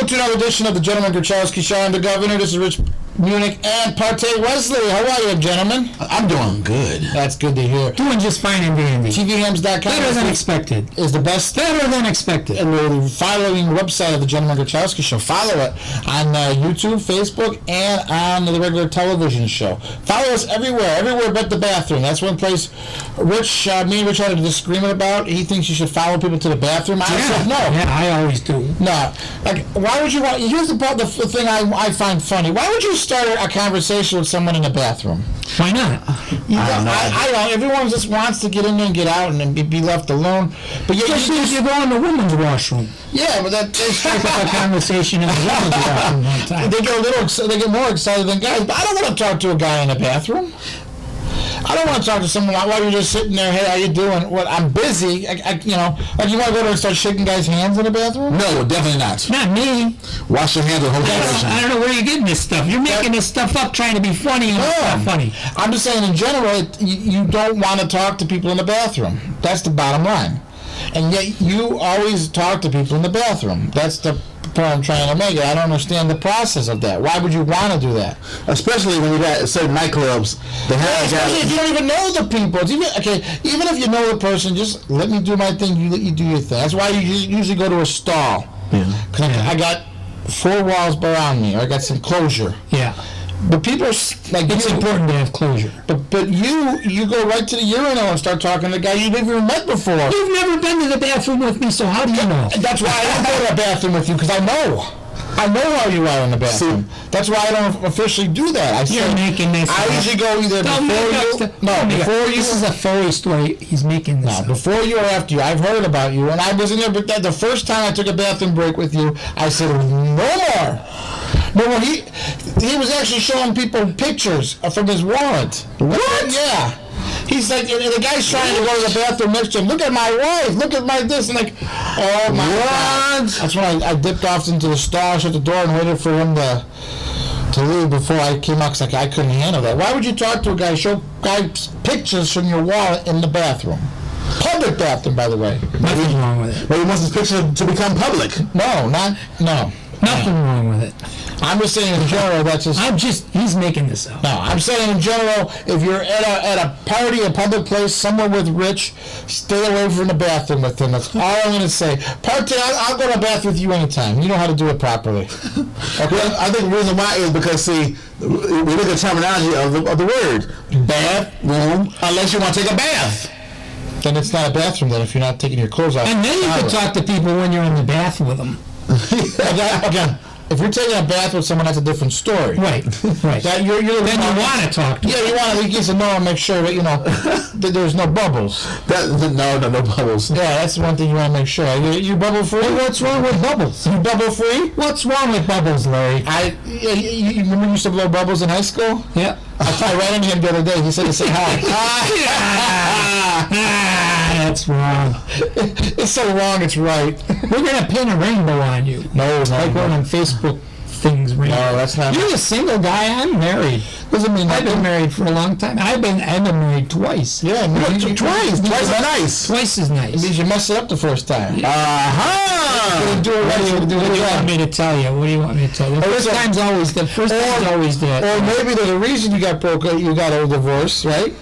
Welcome to another edition of the Gentleman Grochowski Show. I'm the Governor. This is Rich Munich and Parte Wesley. How are you, gentlemen? I'm doing good. That's good to hear. Doing just fine and dandy. TVHams.com. Better than expected. Is the best. Better than expected. And the following website of the Gentleman Grochowski Show. Follow it on YouTube, Facebook, and on the regular television show. Follow us everywhere but the bathroom. That's one place me and Rich had a disagreement about. He thinks you should follow people to the bathroom. I said no. Yeah, I always do. No. Like, why would you want... Here's the thing I find funny. Why would you start a conversation with someone in the bathroom? Why not? I don't. Everyone just wants to get in there and get out and be left alone. But especially if you go in the women's washroom. Yeah, but they strike up a conversation in the women's washroom one time. They get more excited than guys. But I don't want to talk to a guy in the bathroom. I don't want to talk to someone while you're just sitting there. Hey, how you doing? What? I'm busy. Like you want to go there and start shaking guys' hands in the bathroom? No, definitely not. Not me. Wash your hands with whole situation. I don't know where you're getting this stuff. You're making this stuff up, trying to be funny, and it's not funny. I'm just saying, in general, you don't want to talk to people in the bathroom. That's the bottom line. And yet, you always talk to people in the bathroom. That's the point I'm trying to make. I don't understand the process of that. Why would you want to do that? Especially when you got certain nightclubs. Especially if you don't even know the people. Even if you know the person, just let me do my thing. You do your thing. That's why you usually go to a stall. Because I got 4 walls around me, or I got some closure. Yeah. But people it's important to have closure. But you go right to the urinal and start talking to the guy you've never met before. You've never been to the bathroom with me, so how do you know? That's why I don't go to the bathroom with you, because I know how you are in the bathroom. That's why I don't officially do that. You're making this I usually go either before you. This is a fairy story. He's making this up. Before you or after you. I've heard about you, and I was in there. But the first time I took a bathroom break with you, I said no more. But when he was actually showing people pictures from his wallet. What? Yeah. He's like, and the guy's trying to go to the bathroom next to him. Look at my wife. Look at my this. And oh my God. That's when I dipped off into the stall, shut the door, and waited for him to leave before I came out, because I couldn't handle that. Why would you talk to a guy, show guys pictures from your wallet in the bathroom? Public bathroom, by the way. Nothing wrong with it. But he wants his picture to become public. No. Nothing wrong with it. I'm just saying in general, he's making this up. No, I'm saying in general, if you're at a party, a public place, somewhere with Rich, stay away from the bathroom with him. That's all I'm going to say. I'll go to the bathroom with you anytime. You know how to do it properly. Okay? Well, I think the reason why is because, see, we look at the terminology of the word. Bathroom, unless you want to take a bath. Then it's not a bathroom then if you're not taking your clothes off. And then you can talk to people when you're in the bath with them. Again, if you're taking a bath with someone, that's a different story. Right. Then you want to talk to them. Yeah, you want to get to know and make sure that, that there's no bubbles. No bubbles. Yeah, that's one thing you want to make sure. You bubble free? What's wrong with bubbles? You bubble free? What's wrong with bubbles, Larry? You remember you used to blow bubbles in high school? Yeah. I ran into him the other day. He said to say hi. That's wrong. It's so wrong, it's right. We're going to pin a rainbow on you. No. Like one on Facebook things. No, that's not. You're a single guy. I'm married. Doesn't mean I've been married for a long time. I've been married twice. Yeah, twice. Twice is nice. Twice is nice. It means you messed it up the first time. What do you want me to tell you? What do you want me to tell you? The first time's always the Or maybe there's a reason you got a divorce, right?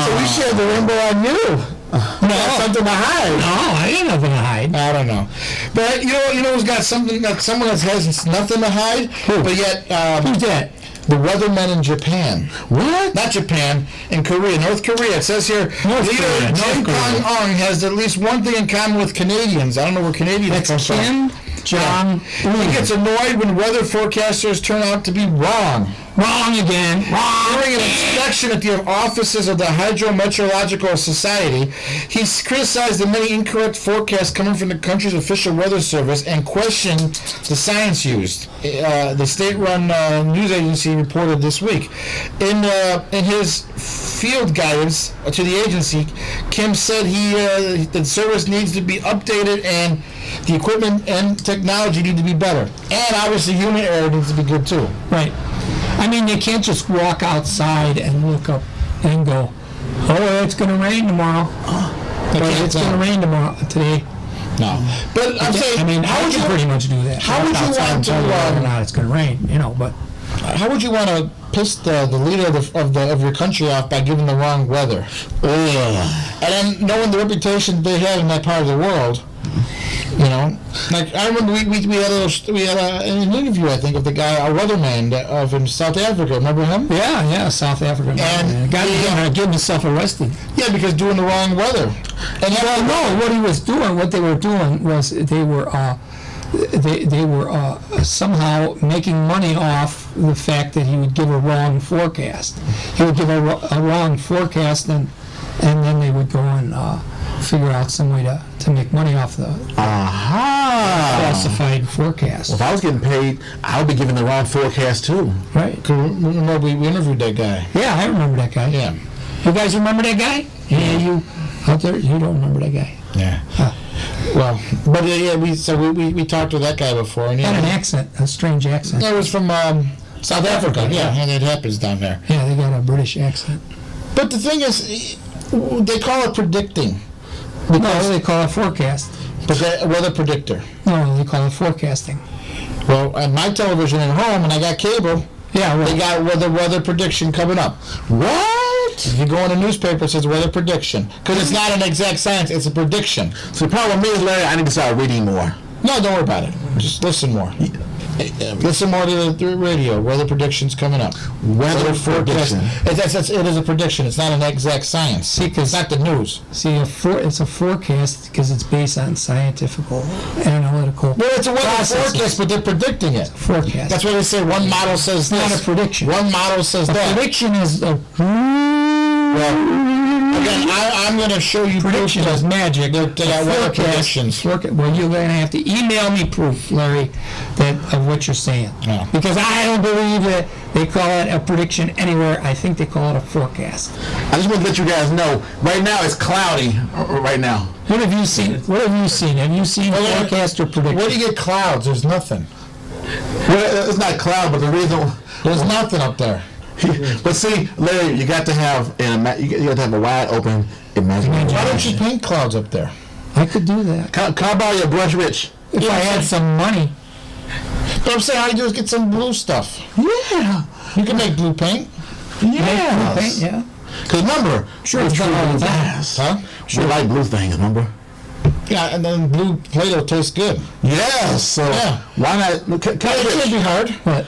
So we shared the rainbow on you. No, something to hide. No, I ain't nothing to hide. I don't know, but you know who's got something that someone that has nothing to hide. Who? But yet, who's that? The weathermen in Japan. What? Not Japan. In Korea, North Korea. It says here, leader Kim Jong-un has at least one thing in common with Canadians. I don't know where Canadians come from. John. He gets annoyed when weather forecasters turn out to be wrong. Wrong again. Wrong. During an inspection at the offices of the Hydrometeorological Society, he's criticized the many incorrect forecasts coming from the country's official weather service and questioned the science used. The state-run news agency reported this week. In his field guidance to the agency, Kim said the service needs to be updated and the equipment and technology need to be better. And obviously human error needs to be good too. Right. I mean, you can't just walk outside and look up and go, oh, it's going to rain tomorrow. It's going to rain today. No. But I'm saying, I mean, how I would can you pretty much do that. How would you want to? Whether or not it's going to rain, but. How would you want to piss the leader of your country off by giving the wrong weather? And then knowing the reputation they have in that part of the world, like I remember we had an interview, I think, of the guy, a weatherman in South Africa. Remember him? Yeah, South Africa. And got getting himself arrested. Yeah, because doing the wrong weather. And what they were doing was they were somehow making money off the fact that he would give a wrong forecast. He would give a wrong forecast, and then they would go and figure out some way to make money off the classified forecast. Well, if I was getting paid, I would be giving the wrong forecast too. Right. Remember we interviewed that guy. Yeah, I remember that guy. Yeah. You guys remember that guy? Yeah, you out there, you don't remember that guy. Yeah. Well, but we talked to that guy before, and he had an accent, a strange accent. It was from South Africa. Yeah, and it happens down there. Yeah, they got a British accent. But the thing is, they call it predicting. No, they call it forecast. But weather predictor. No, they call it forecasting. Well, on my television at home, and I got cable. Yeah, they got weather prediction coming up. What? If you go in a newspaper, it says weather prediction. Because it's not an exact science, it's a prediction. So the problem with me is, Larry, I need to start reading more. No, don't worry about it. Just listen more. Listen more to the radio. Weather predictions coming up. Weather prediction. It is a prediction. It's not an exact science. See, because it's not the news. See, it's a forecast because it's based on scientific, analytical. Well, it's a weather forecast, but they're predicting it. Forecast. That's why they say one model says this. It's not a prediction. One model says that. A prediction is a. Well, again, I'm going to show you prediction proof is magic. They got weather predictions. Well, you're going to have to email me proof, Larry, of what you're saying. Yeah. Because I don't believe that they call it a prediction anywhere. I think they call it a forecast. I just want to let you guys know. Right now it's cloudy. Right now. What have you seen? Have you seen forecast or prediction? Where do you get clouds? There's nothing. Well, it's not cloud, but the reason there's nothing up there. But see, Larry, you got to have a wide open imagination. Why don't you paint clouds up there? I could do that. Can I borrow your brush, Rich? If I had some money. But I'm saying all you do is get some blue stuff. Yeah. You can make blue paint. Yeah. Blue paint, yeah. Because remember, it's done all the time. Huh? We like blue things, remember? Yeah, and then blue Play-Doh tastes good. Yes. So why not? It can't be hard. What?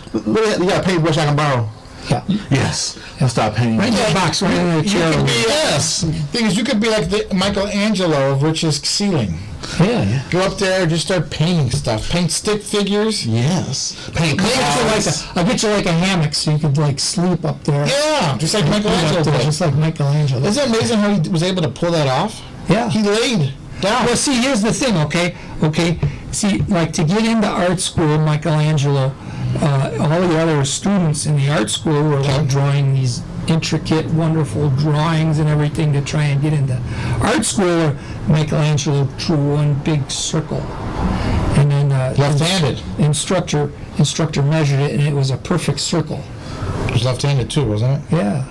You got a paintbrush I can borrow. Yeah. Yes. I'll start painting. Right in the box, right in the chair. Yes. Thing is, you could be like the Michelangelo of Rich's ceiling. Yeah. Go up there and just start painting stuff. Paint stick figures. Yes. Paint clouds. I'll get you like a hammock so you could sleep up there. Yeah, just like Michelangelo did. Just like Michelangelo. Isn't it amazing how he was able to pull that off? Yeah. He laid down. Well, see, here's the thing, okay? See, to get into art school, Michelangelo, all the other students in the art school were drawing these intricate, wonderful drawings and everything to try and get into art school. Michelangelo drew one big circle, and then left-handed instructor measured it, and it was a perfect circle. It was left-handed too, wasn't it? Yeah.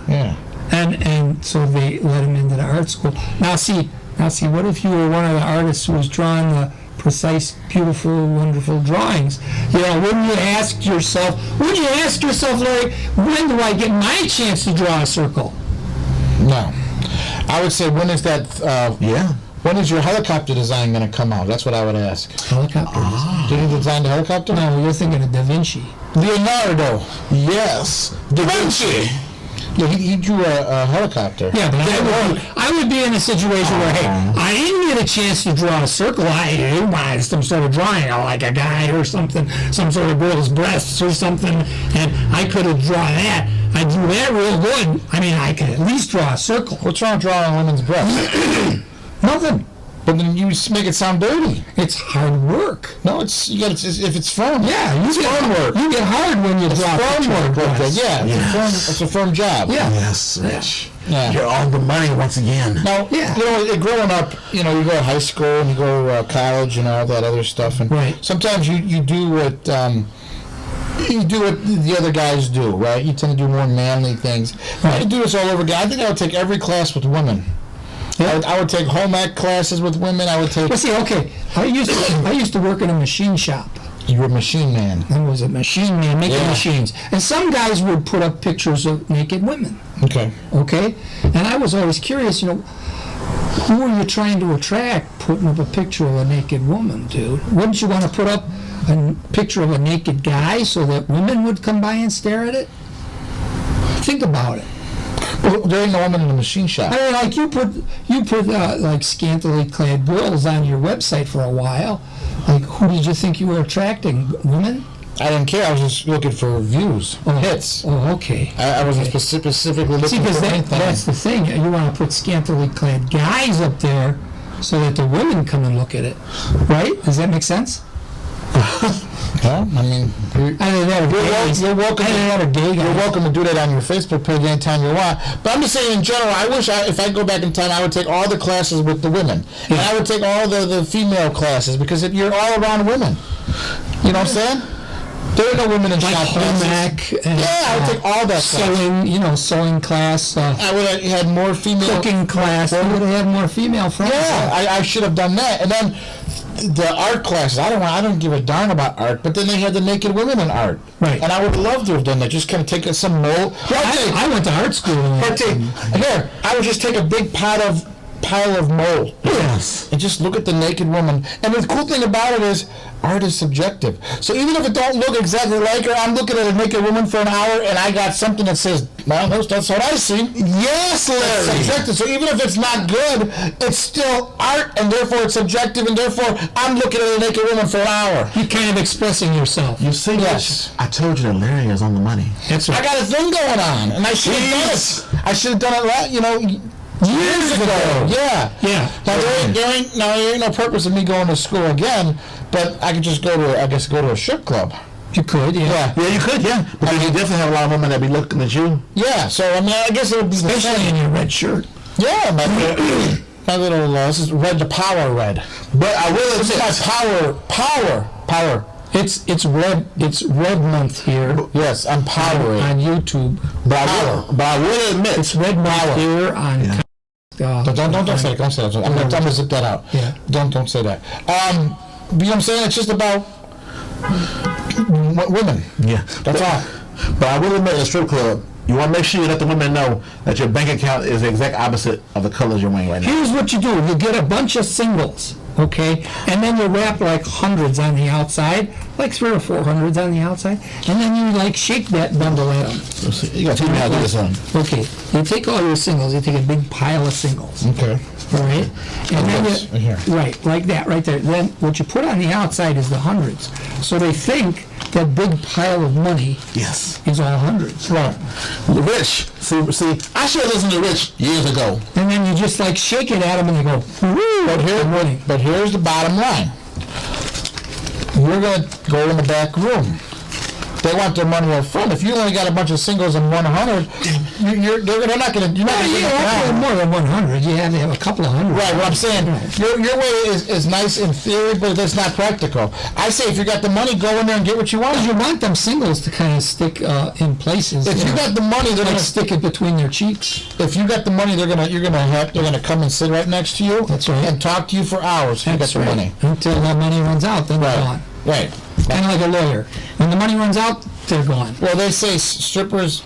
And so they let him into the art school. Now see, what if you were one of the artists who was drawing the precise, beautiful, wonderful drawings? Wouldn't you ask yourself, Larry, when do I get my chance to draw a circle? No. I would say, when is that, when is your helicopter design going to come out? That's what I would ask. Helicopter design? Did he design the helicopter? No, you're thinking of Da Vinci. Leonardo. Yes. Da Vinci. Yeah, he drew a helicopter. Yeah, but I would be in a situation where, hey, I didn't get a chance to draw a circle. I wanted some sort of drawing, like a guy or something, some sort of girl's breasts or something, and I could have drawn that. I drew that real good. I mean, I could at least draw a circle. What's wrong with drawing a woman's breasts? Nothing. But then you make it sound dirty. It's hard work. No, if it's firm. Yeah, it's firm work. You get hard when you draw firm work. Yeah, yes. It's a firm job. Yeah. Yes, Rich. Yeah. You're on the money once again. Now, growing up, you go to high school and you go to college and all that other stuff, and sometimes you do what the other guys do, right? You tend to do more manly things. I could do this all over again. I think I would take every class with women. Yeah. I would take home ec classes with women. I would take. But see, okay, I used to work in a machine shop. You were a machine man. I was a machine man making machines. And some guys would put up pictures of naked women. Okay. Okay? And I was always curious, who are you trying to attract putting up a picture of a naked woman, dude? Wouldn't you want to put up a picture of a naked guy so that women would come by and stare at it? Think about it. Well, there ain't no woman in the machine shop. I mean, like you put like scantily clad girls on your website for a while. Like, who did you think you were attracting? Women? I didn't care. I was just looking for views, hits. Oh, okay. I wasn't specifically looking for anything. That's the thing. You want to put scantily clad guys up there so that the women come and look at it, right? Does that make sense? Well, I mean, you're welcome to do that on your Facebook page anytime you want. But I'm just saying, in general, I wish if I go back in time, I would take all the classes with the women. And I would take all the female classes because you're all around women. You know what I'm saying? There are no women in shop classes. I would take all that sewing, sewing class. I would have had more female cooking class. I would have had more female friends. Yeah, I should have done that. And then the art classes, I don't give a darn about art, but then they had the naked women in art. Right. And I would love to have done that. Just kind of take some mold. I went to art school. Here, I would just take a big pile of mold. Yes. And just look at the naked woman. And the cool thing about it is, art is subjective. So even if it don't look exactly like her, I'm looking at a naked woman for an hour and I got something that says, well, that's what I see. Yes, Larry. It's subjective. So even if it's not good, it's still art, and therefore it's subjective, and therefore I'm looking at a naked woman for an hour. You're kind of expressing yourself. You see, yes. I told you that Larry is on the money. That's right. I got a thing going on, and I should have done it. I should have done it, years ago. Yeah. Now there ain't no purpose of me going to school again, but I could just go to a strip club. You could, yeah. Yeah, you could, yeah. Because you definitely have a lot of women that be looking at you. Yeah, so I mean, I guess it would be especially in your red shirt. Yeah, my little this is red, the power red. But I will admit, power. It's red month here. Yes, I'm powering on YouTube. But I will admit, it's red month here on. Yeah. But don't say it. Don't say it. I'm gonna zip that out. Yeah. Don't say that. You know what I'm saying? It's just about women. Yeah. That's all. But I will admit, in a strip club, you want to make sure you let the women know that your bank account is the exact opposite of the colors you're wearing right now. Here's what you do. You get a bunch of singles, okay? And then you wrap like hundreds on the outside, like 300 or 400 on the outside, and then you like shake that bundle at them. You got to teach me how to do this one. Okay. You take all your singles. You take a big pile of singles. Okay. All right? And then right, like that, right there. Then what you put on the outside is the hundreds. So they think that big pile of money is all hundreds. Right. Rich. See, I should have listened to Rich years ago. And then you just like shake it at them and they go, woo! But here's the bottom line. You're going to go in the back room. They want their money up front. If you only got a bunch of singles and 100, they're not going to. You're not going to have more than 100. You have to have a couple of hundred. Right. What I'm saying, your way is nice in theory, but that's not practical. I say if you got the money, go in there and get what you want. You want them singles to kind of stick in places. If you got the money, they're going to stick it between their cheeks. If you got the money, they're going to come and sit right next to you. That's right. And talk to you for hours. If you got the money until that money runs out, then they're gone. Right. Kind of like a lawyer. When the money runs out, they're gone. Well, they say strippers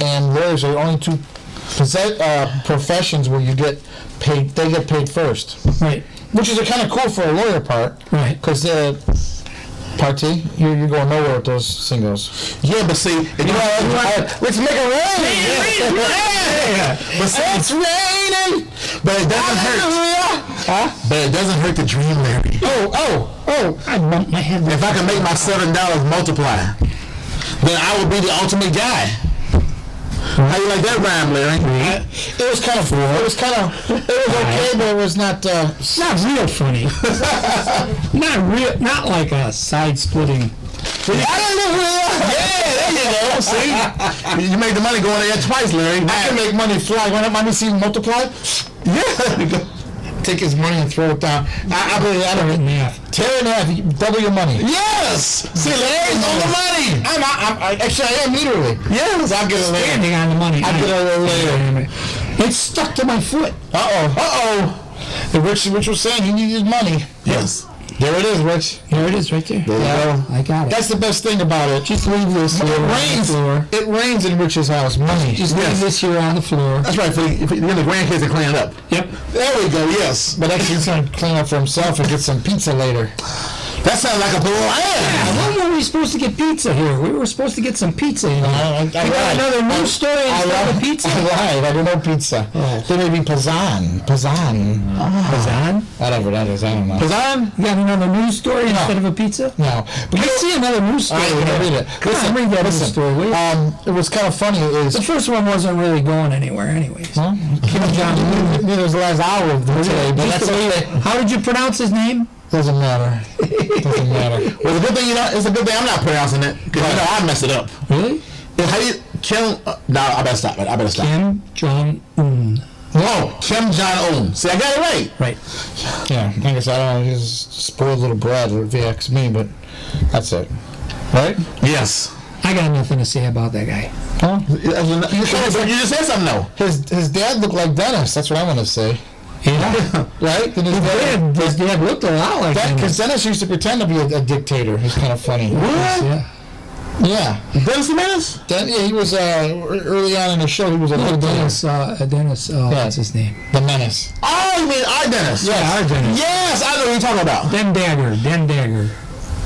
and lawyers are the only two professions where you get paid. They get paid first. Right. Which is kind of cool for a lawyer part. Right. Because party, you're going nowhere with those singles. Yeah, but see, let's make it rain. But see, it's raining. But it doesn't hurt. Huh? But it doesn't hurt to dream, Larry. Oh! I bumped my head. If I can make my $7 multiply, then I will be the ultimate guy. How you like that rhyme, Larry? It was okay, but it was not. Not real funny. Not like a side-splitting. I don't know who there you go. See, you made the money going there twice, Larry. I can make money fly. Want money see multiply? Yeah. Take his money and throw it down. I believe that. Tear it in half. Tear it in half. Double your money. Yes. See, Larry's on the money. Actually, I am literally. Yes. I'll get it later. Standing on the money. I'll get it later. It's stuck to my foot. And Rich was saying he needed money. Yes. There it is, Rich. Here it is, right there. There you go. I got it. That's the best thing about it. Just leave this here It on the rains. floor. It rains in Rich's house. Money. Just leave this here on the floor. That's right. For the grandkids to clean it up. Yep. There we go. Yes. But actually, he's going to clean up for himself and get some pizza later. That sounds like a plan. Yeah, when were we supposed to get pizza here? We were supposed to get some pizza in here. I We got lied. another news story instead of pizza. I lied. I don't know pizza. There may be Pazan. Pazan? Whatever that is, I don't know. Pazan? You got another news story instead of a pizza? No. But I see another news story. I ain't gonna read it. Come on, read that news story, will you? It was kind of funny. The first one wasn't really going anywhere anyways. Well, Kim Jong-un. neither was the last hour of the today, but that's okay. How did you pronounce his name? Doesn't matter. Doesn't matter. Well, the good thing, it's a good thing I'm not pronouncing it. Because I messed it up. Really? How do you... Kim... no, I better stop it. Kim Jong-un. No, Kim Jong-un. See, I got it right. Right. Yeah, like I said, I don't know. He's a spoiled little brat, if you ask me, but that's it. Right? Yes. I got nothing to say about that guy. Huh? You just said something, though. His dad looked like Dennis. That's what I want to say. Yeah. Right? Then His dad looked a lot like him. because Dennis used to pretend to be a dictator. He's kind of funny. What? Yeah. Yeah. Dennis the Menace? He was early on in the show. He was a little Dennis, what's his name? The Menace. Oh, you mean our Dennis? Yeah, our Dennis. Yes, I know what you're talking about. Den Dagger.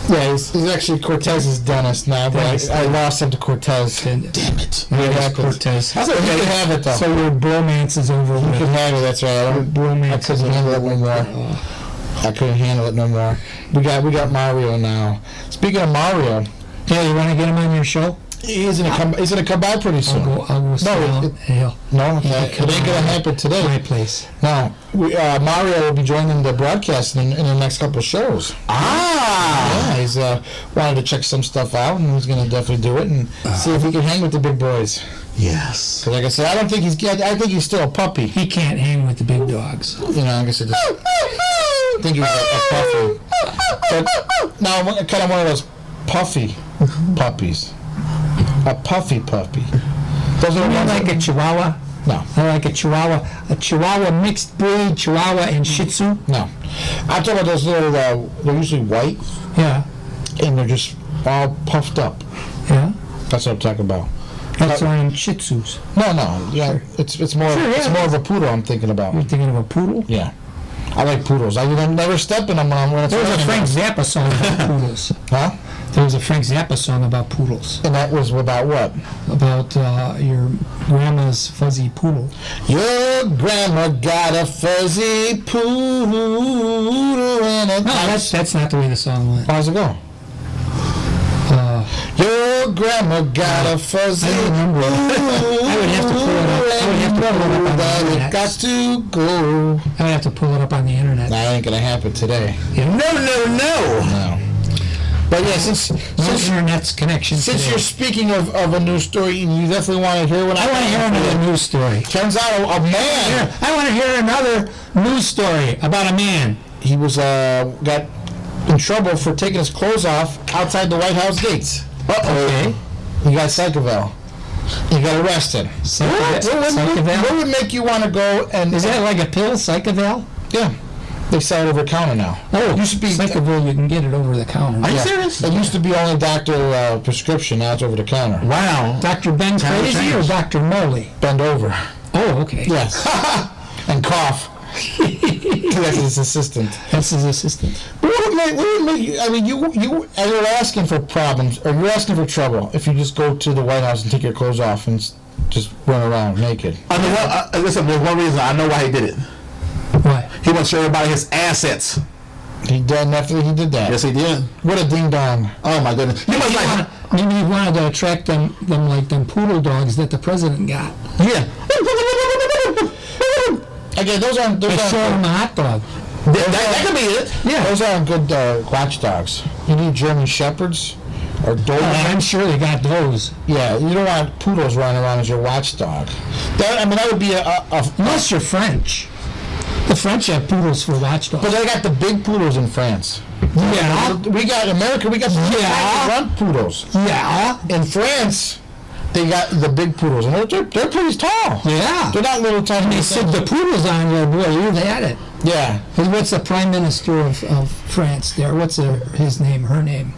Yeah, he's actually Cortez's Dennis now, but Dennis. I lost him to Cortez. Damn it. Dennis Cortez. That's okay. You can have it though. So your bromance is over You with. can have it. That's right. I Bromance couldn't is handle it over no more. with. I couldn't handle it no more. We got Mario now. Speaking of Mario, Yeah, you want to get him on your show? he's gonna come by pretty soon. I'll go sit down. Hell, No, it ain't gonna happen my today. place. No, Mario will be joining the broadcast in the next couple of shows. Ah! Yeah, he's wanted to check some stuff out, and he's gonna definitely do it and see if he can hang with the big boys. Yes. Because like I said, I think he's still a puppy. He can't hang with the big dogs. You know, I guess I just think he's a puppy. But now I'm kind of one of those puffy puppies. A puffy puppy. Those are the You ones like that- a Chihuahua? No, I like a Chihuahua mixed breed, Chihuahua and Shih Tzu. no. I'm talking about those little. They're usually white, Yeah, and they're just all puffed up. yeah. That's what I'm talking about. That's on Shih Tzus. No. Yeah, it's more. Sure, It's yeah. more of a poodle. I'm thinking about. You're thinking of a poodle? Yeah, I like poodles. I never step in them when it's There was a raining. Frank Zappa song about poodles. Huh? There was a Frank Zappa song about poodles. And that was about what? About your grandma's fuzzy poodle. Your grandma got a fuzzy poodle in it. No, that's not the way the song went. How's it go? Your grandma got a fuzzy I don't remember. I would have to pull it up. I would have to pull it up on the that it internet. got to go. I would have to pull it up on the internet. That ain't gonna happen today. Yeah. No. But yeah, since Internet's connection. since today. you're speaking of a news story, you definitely want to hear one. I want to hear another news story. Turns out a man. I want to hear another news story about a man. He was got in trouble for taking his clothes off outside the White House gates. Okay. He got psychoval. He got arrested. What would make you want to go and... Is that like a pill, Psychoval? Yeah. They sell it over the counter now. Oh, It used to be... Psychoville, you can get it over the counter. Are you Yeah. serious? It used to be only doctor prescription. Now it's over the counter. Wow. Dr. Ben Time Crazy or change. Dr. Molly? Bend over. Oh, okay. Yes. And cough. That's his assistant. That's his assistant. What would make you... I mean, you're asking for problems, or you're asking for trouble if you just go to the White House and take your clothes off and just run around naked. Listen, there's one reason I know why he did it. What? He wants to show everybody his assets. He definitely he did that. Yes, he did. What a ding dong. Oh my goodness. He was like, Maybe he wanted to attract them like them poodle dogs that the president got. yeah. Again, those aren't They show him a hot dog. That could be it. Yeah. those aren't good watchdogs. You need German shepherds or Doberman. I'm sure they got those. Yeah, you don't want poodles running around as your watchdog. That would be a Unless you're French. The French have poodles for watchdogs. but they got the big poodles in France. Yeah. We got America. We got the Yeah. runt poodles. Yeah. In France, they got the big poodles, and they're pretty tall. Yeah. They're not little tiny. And they sit the poodles on there, boy, you've had it. Yeah. And what's the prime minister of France there? What's his name, her name?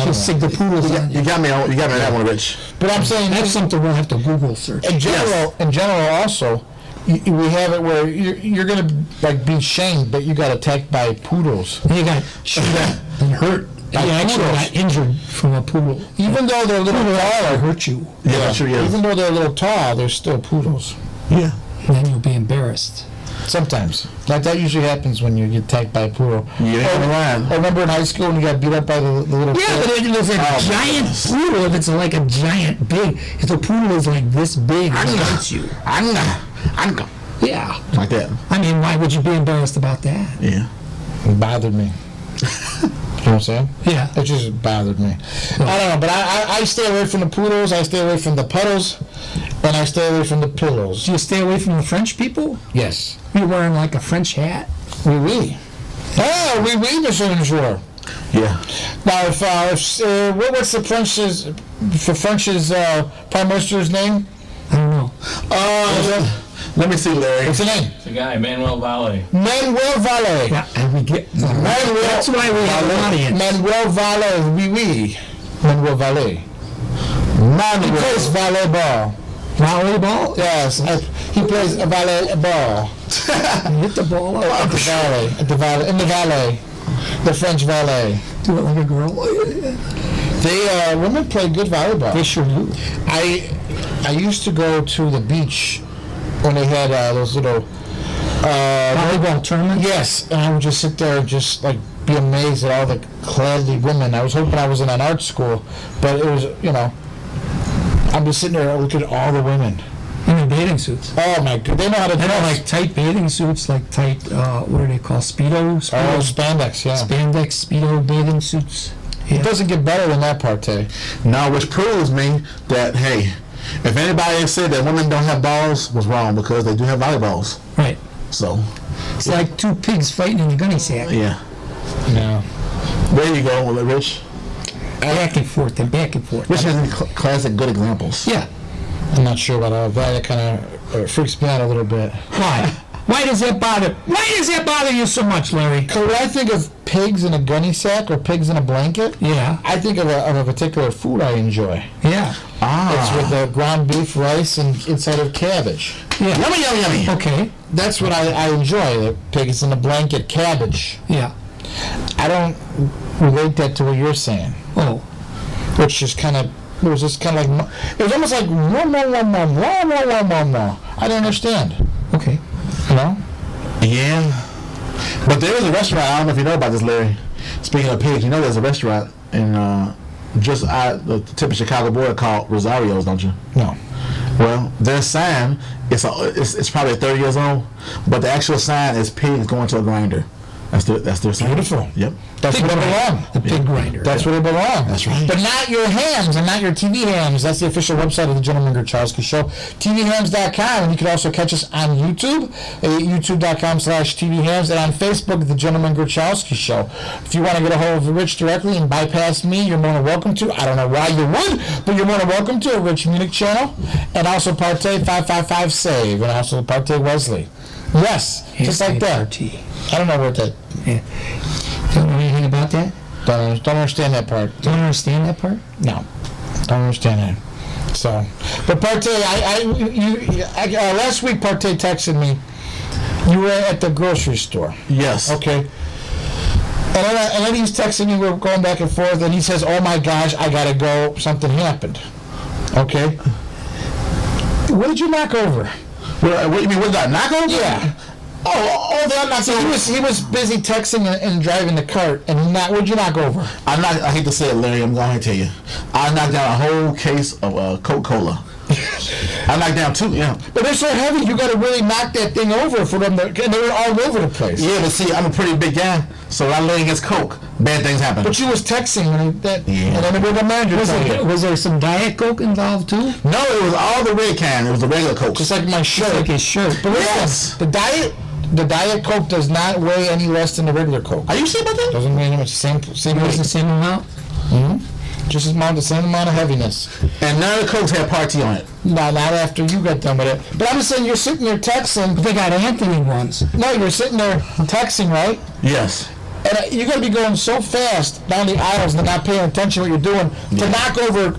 Just stick the poodles on You got me on that one, Rich. But I'm saying That's something we'll have to Google search. in general, also, we have it where you're gonna like be shamed, but you got attacked by poodles. And you got shot and hurt. You actually got injured from a poodle. Even though they're a little taller, Hurt you. Yeah, sure, yeah. even though they're a little tall, they're still poodles. Yeah. And then you'll be embarrassed. Sometimes. Like that usually happens when you get attacked by a poodle. Yeah, Or remember in high school when you got beat up by the little Yeah, kid? but if it's a giant poodle, if it's like a giant big, if the poodle is like this big, it bites you. I'm Yeah. like that. I mean, why would you be embarrassed about that? Yeah. It bothered me. You know what I'm saying? Yeah. It just bothered me. I don't know, but I stay away from the poodles, I stay away from the puddles, and I stay away from the pillows. Do you stay away from the French people? Yes. You're wearing like a French hat. Oui, oui. Oh, oui, oui, monsieur le joueur. Yeah. Now, what's the French's prime minister's name? I don't know. Let me see, Larry. What's the name? It's a guy, Manuel Valle. Manuel Valle. Yeah, and we get. Manuel, That's why we have an audience. Manuel Valle, oui, oui. Manuel Valle. He plays volleyball. Volleyball? Yes, he plays volleyball. Hit the ball out. At the valet, in the valet, the French valet. Do it like a girl. They women play good volleyball. They sure do. I used to go to the beach when they had those little Volleyball tournament? yes, and I would just sit there and just like be amazed at all the cleanly women. I was hoping I was in an art school, but it was, I'm just sitting there looking at all the women. In their bathing suits. Oh my god, they know how to They dress. have like tight bathing suits, like tight, what do they call, Speedos? Oh, spandex, yeah. Spandex, Speedo bathing suits. It doesn't get better than that partay. Now, which proves me that, hey, if anybody said that women don't have balls, was wrong, because they do have volleyballs. Right. So, It's like two pigs fighting in a gunny sack. yeah. No. There you go, Rich. Back and forth and back and forth. Rich has any classic good examples. Yeah. I'm not sure about all of that. It kind of freaks me out a little bit. Why? Why does that bother you so much, Larry? Because when I think of pigs in a gunny sack or pigs in a blanket, Yeah. I think of a particular food I enjoy. Yeah. It's with the ground beef, rice, and inside of cabbage. Yeah. Yummy, yummy, yummy. Okay. That's what I enjoy, the pigs in a blanket, cabbage. Yeah. I don't relate that to what you're saying, Oh. which is kind of, it was just kind of like, it was almost like, no. I don't understand, Okay. you know? Yeah. But there is a restaurant, I don't know if you know about this, Larry. Speaking of pigs, you know there's a restaurant in just out the tip of Chicago border called Rosario's, don't you? No. Well, their sign, it's probably 30 years old, but the actual sign is pigs going to a grinder. That's their sign. Beautiful. Yep. That's where it belongs. The pig grinder. That's where it belongs. That's right. But not your hams and not your TV hams. That's the official website of the Gentleman Grochowski Show. TVHams.com. And you can also catch us on YouTube, youtube.com/TVHams, and on Facebook, the Gentleman Grochowski Show. If you want to get a hold of Rich directly and bypass me, you're more than welcome to. I don't know why you would, but you're more than welcome to a Rich Munich channel. And also Partey 555-SAVE. And also Partey Wesley. Yes, just like that. I don't know what that. Yeah. Don't know anything about that? Don't understand that part. Don't understand that part? No, don't understand that. So, but Partey, last week Partey texted me. You were at the grocery store. Yes. Okay. And then he's texting me. We're going back and forth, and he says, "Oh my gosh, I gotta go. Something happened." Okay. What did you knock over? What you mean? What did I knock over? Yeah. I'm not So he was busy texting and driving the cart, and what'd you knock over? I hate to say it, Larry. I'm going to tell you. I knocked down a whole case of Coca-Cola. I knocked down 2. Yeah. But they're so heavy, you got to really knock that thing over for them. And they were all over the place. Yeah, but see, I'm a pretty big guy, so when I lay against Coke, bad things happen. But you was texting and then the manager told you. Was there some Diet Coke involved too? No, it was all the red kind. It was the regular Coke. Just like my shirt. Like his shirt. But listen, Yes. the Diet Coke does not weigh any less than the regular Coke. Are you sure about that? Doesn't weigh any much. Same It was the weight. same amount? Just the same amount of heaviness. And none of the Cokes had party on it. No, not after you got done with it. But I'm just saying, you're sitting there texting. They got Anthony ones. No, you're sitting there texting, right? Yes. And you're going to be going so fast down the aisles and not paying attention to what you're doing to knock over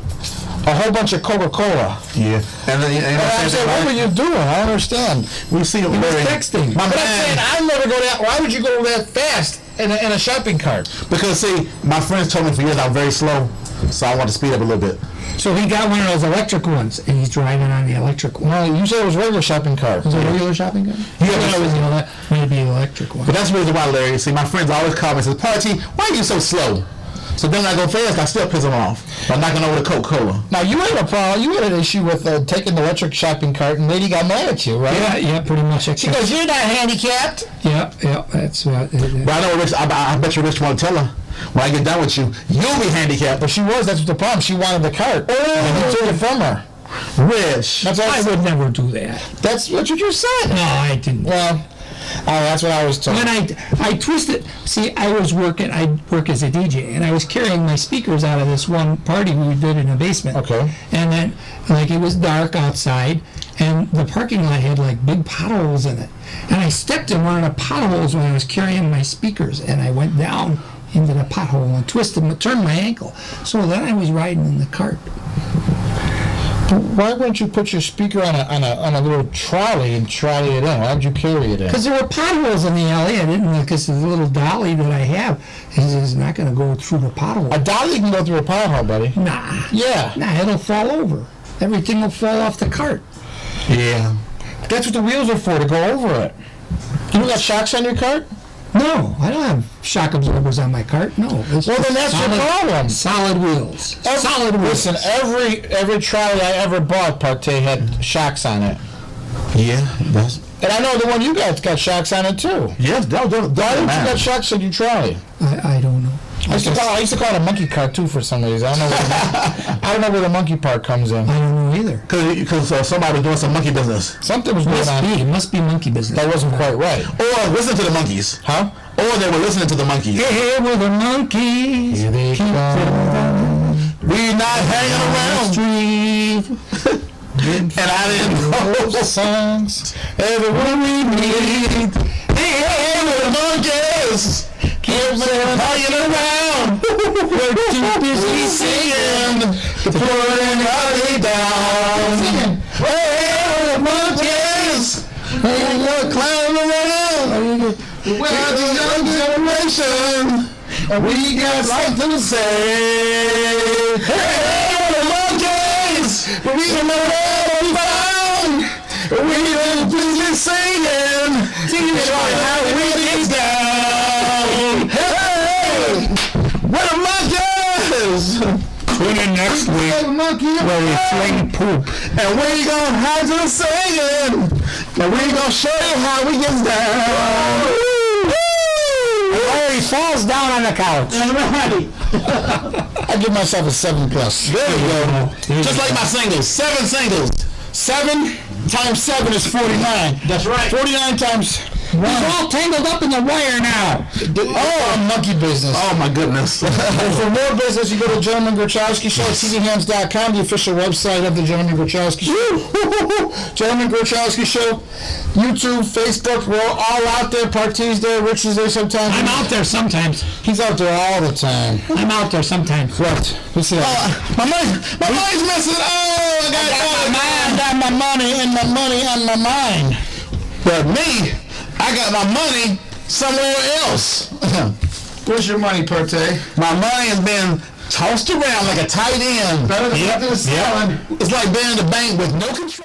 a whole bunch of Coca-Cola. Yeah. And then I'm saying, what were you doing? I don't understand. We see him texting. But I'm saying, I'll never go that. Why would you go that fast in a shopping cart? Because, see, my friends told me for years I'm very slow, so I want to speed up a little bit. So he got one of those electric ones, and he's driving on the electric one. Well, you said it was regular shopping cart. Was it a regular shopping cart? Yeah, I thought it was maybe an electric one. But that's the reason why, Larry. See, my friends always call me and say, Party, why are you so slow? So then I go fast, I still piss them off by knocking over the Coca-Cola. Now, you had a problem. You had an issue with taking the electric shopping cart, and lady got mad at you, right? Yeah, pretty much. She goes, "You're not handicapped." Yeah, that's what. But I know Rich. I bet you Rich won't tell her. When I get done with you, you'll be handicapped. But she was. That's the problem. She wanted the cart. And you took it from her. Rich. I would never do that. That's what you said. No, I didn't. Well, that's what I was told. When I twisted, see, I work as a DJ, and I was carrying my speakers out of this one party we did in a basement. Okay. And then, like, it was dark outside, and the parking lot had, like, big potholes in it. And I stepped in one of the potholes when I was carrying my speakers, and I went down into the pothole and turned my ankle. So then I was riding in the cart. Why wouldn't you put your speaker on a little trolley and trolley it in? Why would you carry it in? Because there were potholes in the alley. I didn't, because the little dolly that I have is not going to go through the pothole. A dolly can go through a pothole, buddy. Nah. Yeah. Nah, it'll fall over. Everything will fall off the cart. Yeah. That's what the wheels are for, to go over it. You got shocks on your cart? No, I don't have shock absorbers on my cart. No. Well, then that's your problem. Solid wheels. Solid wheels. Listen, every trolley I ever bought, Partey, had shocks on it. Yeah. And I know the one you got shocks on it too. Yes. Why didn't you got shocks on your trolley? I don't know. I used to call it a monkey cart too for some reason. I don't know where the monkey part comes in. I don't know either. Because somebody was doing some monkey business. Something was going on. It must be monkey business. That wasn't quite right. Or listen to the monkeys. Huh? Or they were listening to the monkeys. Here were the monkeys. Here they come. We not hanging around. Street. And I didn't know the songs. Everyone we meet. Hey, we're the monkeys. Keep hanging around. We're too busy Singing. To put everybody down. Hey, we're the monkeys. We're climbing around. We're the young generation. We got something to say. Hey, we're the monkeys. We don't know where we found. We been busy singing. How we get down. Hey, we're the monkeys. Tune in next week where we fling poop. And we gonna have to singing. And we gonna show you how we get down. Larry falls down on the couch. I give myself a 7+. There you go. Just like my singles. 7 singles. 7 times 7 is 49. That's right. 49 times. He's all tangled up in the wire now. Monkey business. Oh my goodness. And for more business, you go to Gentleman Grochowski Show at TVHams.com, the official website of the Gentleman Grochowski Show. Gentleman Grochowski Show, YouTube, Facebook, we're all out there. Partey's there, Rich is there sometimes. I'm out there sometimes. He's out there all the time. I'm out there sometimes. What? What's that? My mind's messing. Oh, I got my money and my money on my mind. But me, I got my money somewhere else. Where's your money, Partey? My money has been tossed around like a tight end. Better than salad. It's like being in the bank with no control.